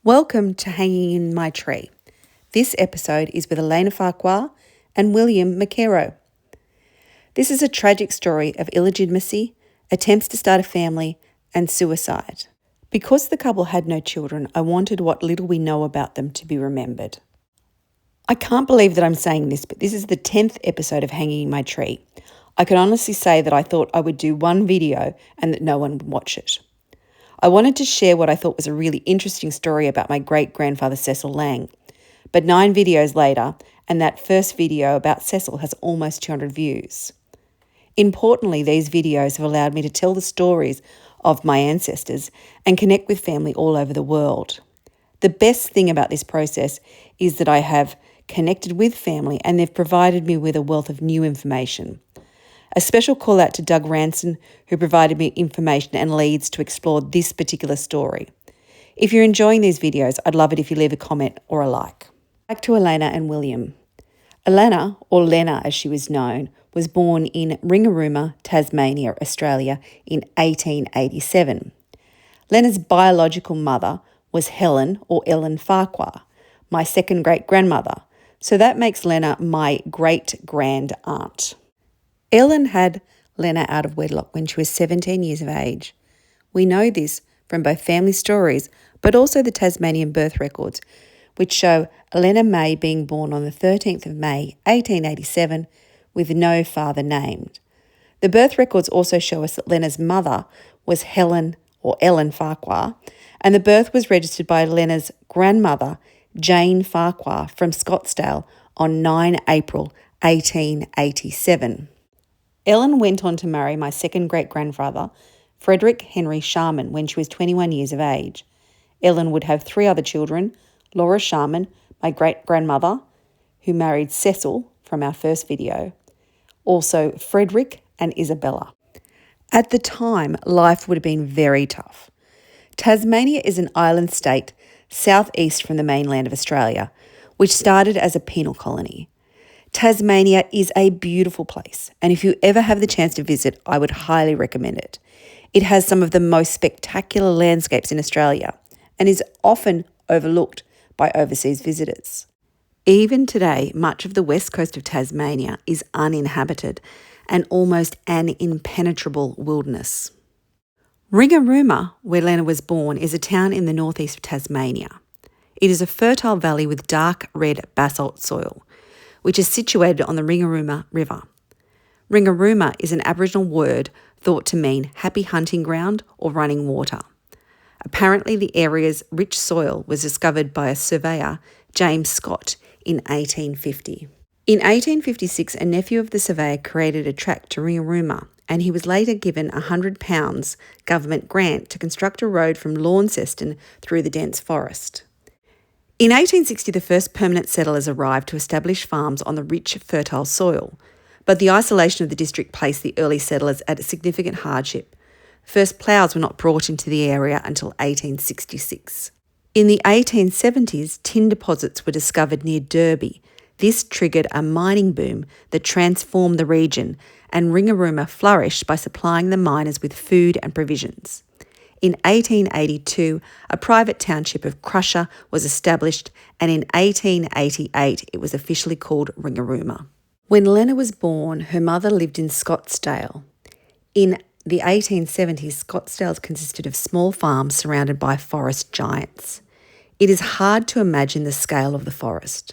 Welcome to Hanging in My Tree. This episode is with Elena Farquhar and William McKerrow. This is a tragic story of illegitimacy, attempts to start a family, and suicide. Because the couple had no children, I wanted what little we know about them to be remembered. I can't believe that I'm saying this, but this is the 10th episode of Hanging in My Tree. I can honestly say that I thought I would do one video and that no one would watch it. I wanted to share what I thought was a really interesting story about my great-grandfather Cecil Lang. But 9 videos later, and that first video about Cecil has almost 200 views. Importantly, these videos have allowed me to tell the stories of my ancestors and connect with family all over the world. The best thing about this process is that I have connected with family and they've provided me with a wealth of new information. A special call out to Doug Ranson, who provided me information and leads to explore this particular story. If you're enjoying these videos, I'd love it if you leave a comment or a like. Back to Elena and William. Ilena, or Lena as she was known, was born in Ringarooma, Tasmania, Australia in 1887. Lena's biological mother was Helen or Ellen Farquhar, my second great-grandmother, so that makes Lena my great-grand-aunt. Ellen had Lena out of wedlock when she was 17 years of age. We know this from both family stories, but also the Tasmanian birth records, which show Elena May being born on the 13th of May, 1887, with no father named. The birth records also show us that Lena's mother was Helen or Ellen Farquhar, and the birth was registered by Lena's grandmother, Jane Farquhar, from Scottsdale on 9 April 1887. Ellen went on to marry my second great-grandfather, Frederick Henry Sharman, when she was 21 years of age. Ellen would have 3 other children, Laura Sharman, my great-grandmother, who married Cecil from our first video, also Frederick and Isabella. At the time, life would have been very tough. Tasmania is an island state southeast from the mainland of Australia, which started as a penal colony. Tasmania is a beautiful place, and if you ever have the chance to visit, I would highly recommend it. It has some of the most spectacular landscapes in Australia and is often overlooked by overseas visitors. Even today, much of the west coast of Tasmania is uninhabited and almost an impenetrable wilderness. Ringarooma, where Lena was born, is a town in the northeast of Tasmania. It is a fertile valley with dark red basalt soil, which is situated on the Ringarooma River. Ringarooma is an Aboriginal word thought to mean happy hunting ground or running water. Apparently, the area's rich soil was discovered by a surveyor, James Scott, in 1850. In 1856, a nephew of the surveyor created a track to Ringarooma, and he was later given a £100 government grant to construct a road from Launceston through the dense forest. In 1860, the first permanent settlers arrived to establish farms on the rich, fertile soil, but the isolation of the district placed the early settlers at a significant hardship. First ploughs were not brought into the area until 1866. In the 1870s, tin deposits were discovered near Derby. This triggered a mining boom that transformed the region, and Ringarooma flourished by supplying the miners with food and provisions. In 1882, a private township of Crusher was established, and in 1888 it was officially called Ringarooma. When Lena was born, her mother lived in Scottsdale. In the 1870s, Scottsdale consisted of small farms surrounded by forest giants. It is hard to imagine the scale of the forest.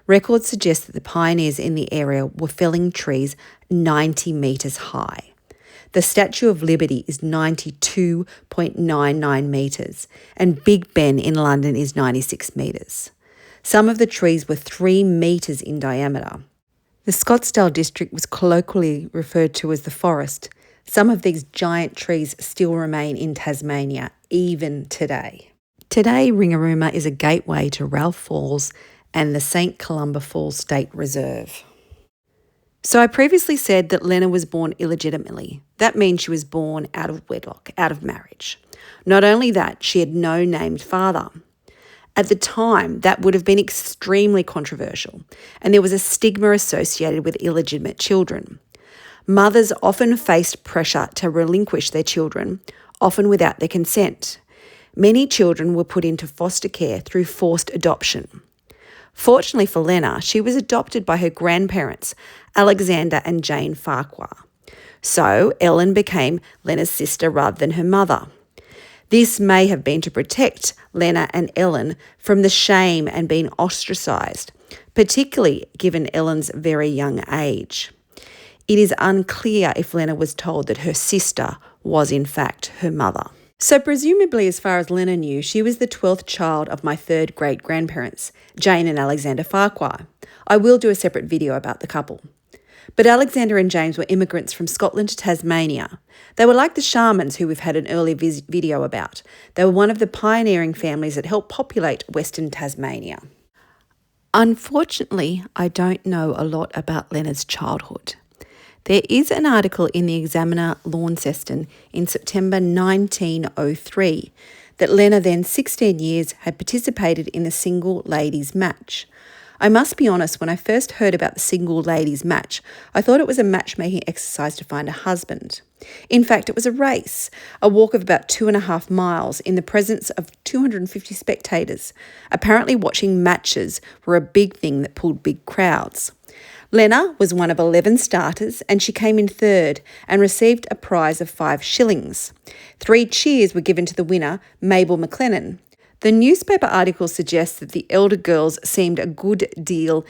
Records suggest that the pioneers in the area were felling trees 90 metres high. The Statue of Liberty is 92.99 metres, and Big Ben in London is 96 metres. Some of the trees were 3 metres in diameter. The Scottsdale district was colloquially referred to as the forest. Some of these giant trees still remain in Tasmania, even today. Today, Ringarooma is a gateway to Ralph Falls and the St Columba Falls State Reserve. So I previously said that Lena was born illegitimately. That means she was born out of wedlock, out of marriage. Not only that, she had no named father. At the time, that would have been extremely controversial, and there was a stigma associated with illegitimate children. Mothers often faced pressure to relinquish their children, often without their consent. Many children were put into foster care through forced adoption. Fortunately for Lena, she was adopted by her grandparents, Alexander and Jane Farquhar. So Ellen became Lena's sister rather than her mother. This may have been to protect Lena and Ellen from the shame and being ostracised, particularly given Ellen's very young age. It is unclear if Lena was told that her sister was in fact her mother. So presumably, as far as Lena knew, she was the 12th child of my third great-grandparents, Jane and Alexander Farquhar. I will do a separate video about the couple. But Alexander and James were immigrants from Scotland to Tasmania. They were like the Sharmans, who we've had an earlier video about. They were one of the pioneering families that helped populate Western Tasmania. Unfortunately, I don't know a lot about Lena's childhood. There is an article in the Examiner Launceston in September 1903 that Lena, then 16 years, had participated in the single ladies match. I must be honest, when I first heard about the single ladies match, I thought it was a matchmaking exercise to find a husband. In fact, it was a race, a walk of about 2.5 miles in the presence of 250 spectators. Apparently watching matches were a big thing that pulled big crowds. Lena was one of 11 starters and she came in third and received a prize of 5 shillings. 3 cheers were given to the winner, Mabel McLennan. The newspaper article suggests that the elder girls seemed a good deal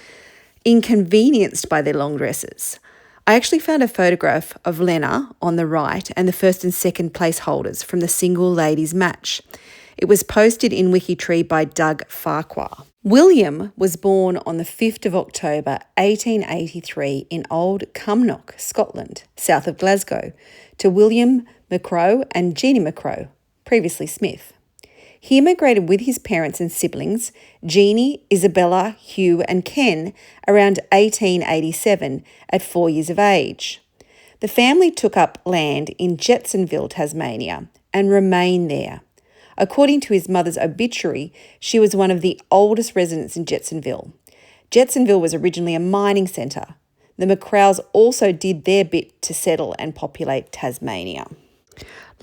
inconvenienced by their long dresses. I actually found a photograph of Lena on the right and the first and second place holders from the single ladies match. It was posted in Wikitree by Doug Farquhar. William was born on the 5th of October 1883 in Old Cumnock, Scotland, south of Glasgow, to William McKerrow and Jeanie McKerrow, previously Smith. He immigrated with his parents and siblings, Jeanie, Isabella, Hugh and Ken, around 1887 at 4 years of age. The family took up land in Jetsonville, Tasmania, and remained there. According to his mother's obituary, she was one of the oldest residents in Jetsonville. Jetsonville was originally a mining centre. The McKerrows also did their bit to settle and populate Tasmania.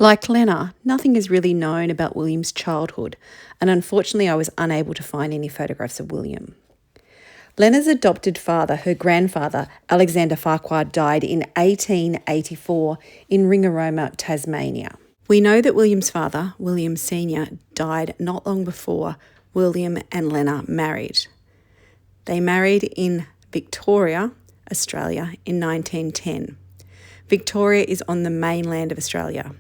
Like Lena, nothing is really known about William's childhood, and unfortunately I was unable to find any photographs of William. Lena's adopted father, her grandfather, Alexander Farquhar, died in 1884 in Ringarooma, Tasmania. We know that William's father, William Sr., died not long before William and Lena married. They married in Victoria, Australia in 1910. Victoria is on the mainland of Australia.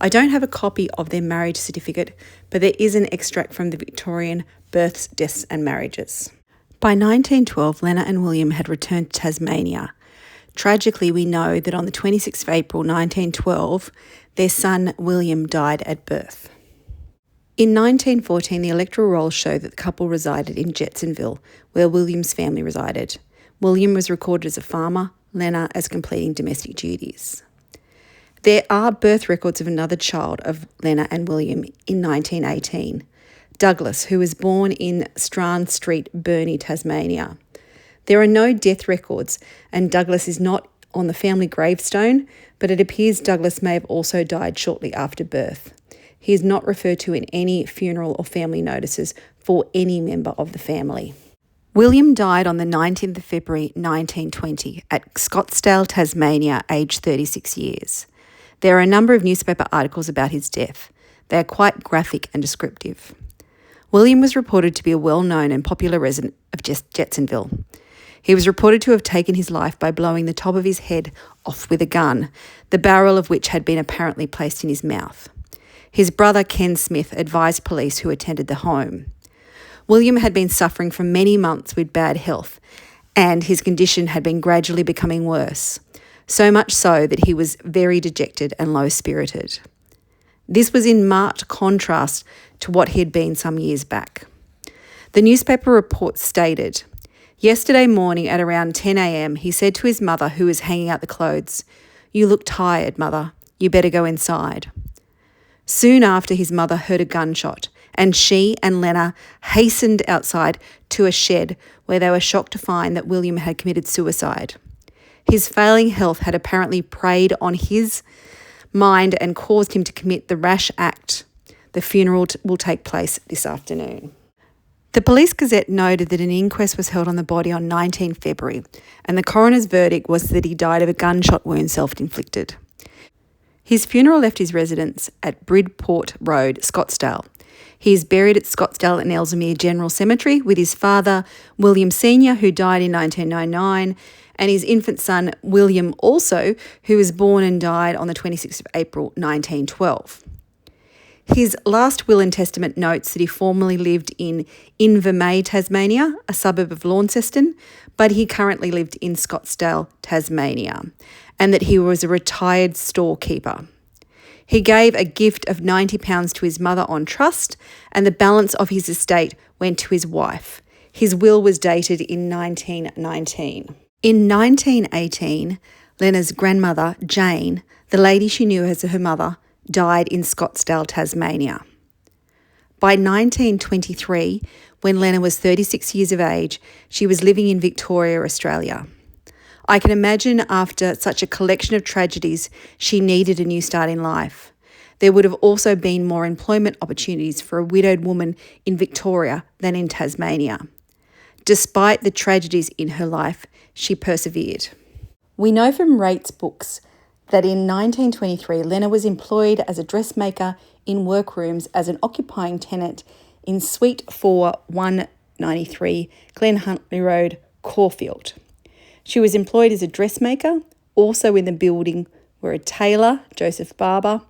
I don't have a copy of their marriage certificate, but there is an extract from the Victorian Births, Deaths and Marriages. By 1912, Lena and William had returned to Tasmania. Tragically, we know that on the 26th of April 1912, their son William died at birth. In 1914, the electoral rolls show that the couple resided in Jetsonville, where William's family resided. William was recorded as a farmer, Lena as completing domestic duties. There are birth records of another child of Lena and William in 1918, Douglas, who was born in Strand Street, Burnie, Tasmania. There are no death records, and Douglas is not on the family gravestone, but it appears Douglas may have also died shortly after birth. He is not referred to in any funeral or family notices for any member of the family. William died on the 19th of February 1920 at Scottsdale, Tasmania, aged 36 years. There are a number of newspaper articles about his death. They are quite graphic and descriptive. William was reported to be a well-known and popular resident of Jetsonville. He was reported to have taken his life by blowing the top of his head off with a gun, the barrel of which had been apparently placed in his mouth. His brother, Ken Smith, advised police who attended the home. William had been suffering for many months with bad health, and his condition had been gradually becoming worse, so much so that he was very dejected and low-spirited. This was in marked contrast to what he had been some years back. The newspaper report stated, "Yesterday morning at around 10 a.m, he said to his mother, who was hanging out the clothes, 'You look tired, mother. You better go inside.' Soon after, his mother heard a gunshot, and she and Lena hastened outside to a shed where they were shocked to find that William had committed suicide. His failing health had apparently preyed on his mind and caused him to commit the rash act. The funeral will take place this afternoon. The Police Gazette noted that an inquest was held on the body on 19 February, and the coroner's verdict was that he died of a gunshot wound self-inflicted. His funeral left his residence at Bridport Road, Scottsdale. He is buried at Scottsdale and Ellesmere General Cemetery with his father, William Sr., who died in 1999, and his infant son, William, also, who was born and died on the 26th of April 1912. His last will and testament notes that he formerly lived in Invermay, Tasmania, a suburb of Launceston, but he currently lived in Scottsdale, Tasmania, and that he was a retired storekeeper. He gave a gift of £90 to his mother on trust, and the balance of his estate went to his wife. His will was dated in 1919. In 1918, Lena's grandmother, Jane, the lady she knew as her mother, died in Scottsdale, Tasmania. By 1923, when Lena was 36 years of age, she was living in Victoria, Australia. I can imagine after such a collection of tragedies, she needed a new start in life. There would have also been more employment opportunities for a widowed woman in Victoria than in Tasmania. Despite the tragedies in her life, she persevered. We know from Rate's books that in 1923, Lena was employed as a dressmaker in workrooms as an occupying tenant in Suite 4, 193 Glen Huntly Road, Caulfield. She was employed as a dressmaker. Also in the building were a tailor, Joseph Barber,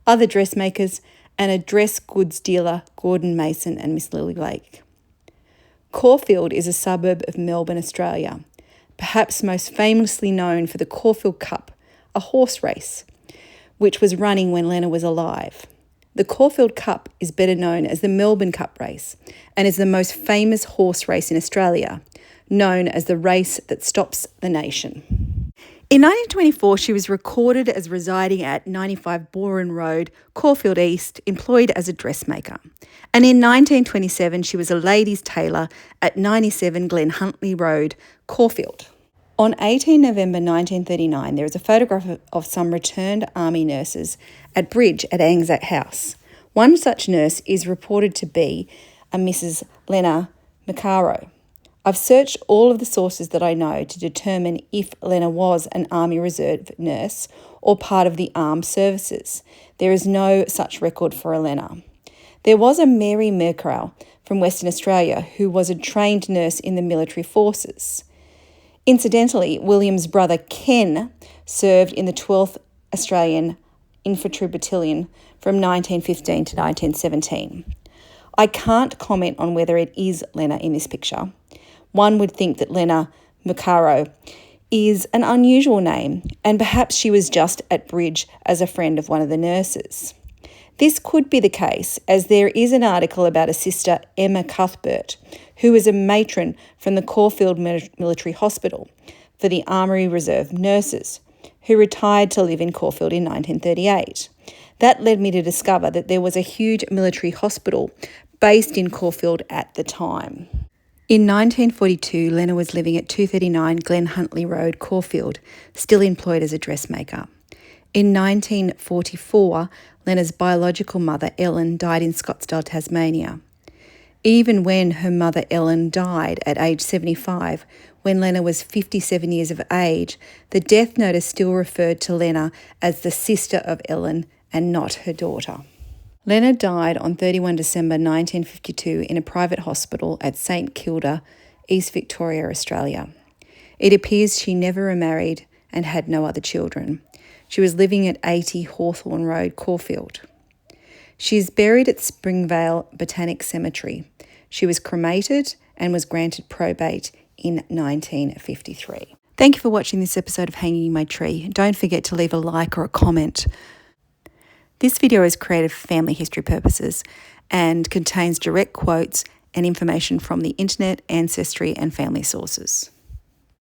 other dressmakers, and a dress goods dealer, Gordon Mason and Miss Lily Blake. Caulfield is a suburb of Melbourne, Australia, perhaps most famously known for the Caulfield Cup, a horse race, which was running when Lena was alive. The Caulfield Cup is better known as the Melbourne Cup race and is the most famous horse race in Australia, known as the race that stops the nation. In 1924, she was recorded as residing at 95 Boren Road, Caulfield East, employed as a dressmaker. And in 1927, she was a ladies' tailor at 97 Glen Huntly Road, Caulfield. On 18 November 1939, there is a photograph of some returned army nurses at Bridge at Anzac House. One such nurse is reported to be a Mrs. Lena McKerrow. I've searched all of the sources that I know to determine if Lena was an Army Reserve nurse or part of the armed services. There is no such record for Ilena. There was a Mary McKerrow from Western Australia who was a trained nurse in the military forces. Incidentally, William's brother Ken served in the 12th Australian Infantry Battalion from 1915 to 1917. I can't comment on whether it is Lena in this picture. One would think that Lena McKerrow is an unusual name, and perhaps she was just at Bridge as a friend of one of the nurses. This could be the case, as there is an article about a sister, Emma Cuthbert, who was a matron from the Caulfield Military Hospital for the Army Reserve nurses, who retired to live in Caulfield in 1938. That led me to discover that there was a huge military hospital based in Caulfield at the time. In 1942, Lena was living at 239 Glen Huntly Road, Caulfield, still employed as a dressmaker. In 1944, Lena's biological mother, Ellen, died in Scottsdale, Tasmania. Even when her mother, Ellen, died at age 75, when Lena was 57 years of age, the death notice still referred to Lena as the sister of Ellen and not her daughter. Lena died on 31 December 1952 in a private hospital at St Kilda, East Victoria, Australia. It appears she never remarried and had no other children. She was living at 80 Hawthorne Road, Caulfield. She is buried at Springvale Botanic Cemetery. She was cremated and was granted probate in 1953. Thank you for watching this episode of Hanging My Tree. Don't forget to leave a like or a comment. This video is created for family history purposes and contains direct quotes and information from the internet, ancestry and family sources.